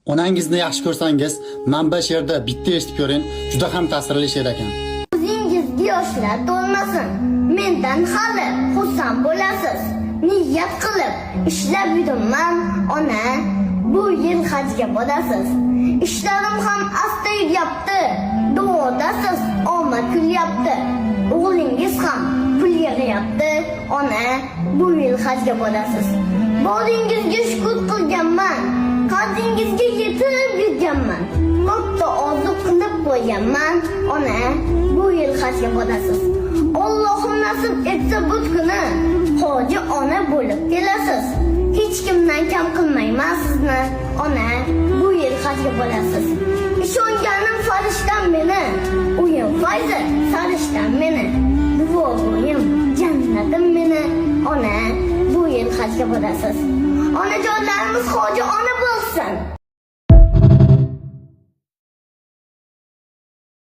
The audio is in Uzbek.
Onangizni yaxshi ko'rsangiz, manba she'rda bitta eshitib ko'ring, juda ham ta'sirli she'r ekan. O'zingizga yoshlar to'lmasin, mendan hali xursand bo'lasiz. Niyat qilib ishlab yuribman, ona, bu yil hajga borasiz. Ishlarim ham asta yuryapti, duodasiz, omad kulyapti. O'g'lingiz ham pul yig'yapti, ona, bu yil hajga borasiz. Boringizga shukr qilganman, qadringizga yetib yurganman. Katta orzu qilib qo'yganman, ona, bu yil hajga borasiz. Allohim nasib etsa bu kuni hoji ona bo'lib kelasiz. Hech kimdan kam qilmayman sizni, ona, bu yil hajga borasiz. Ishonganim farishtam meni, uyim fayzi sarishtam meni. Duogo'yim jannatim meni, ona, bu yil hajga borasiz. Onajonlarimiz hoji ona bo'lsin.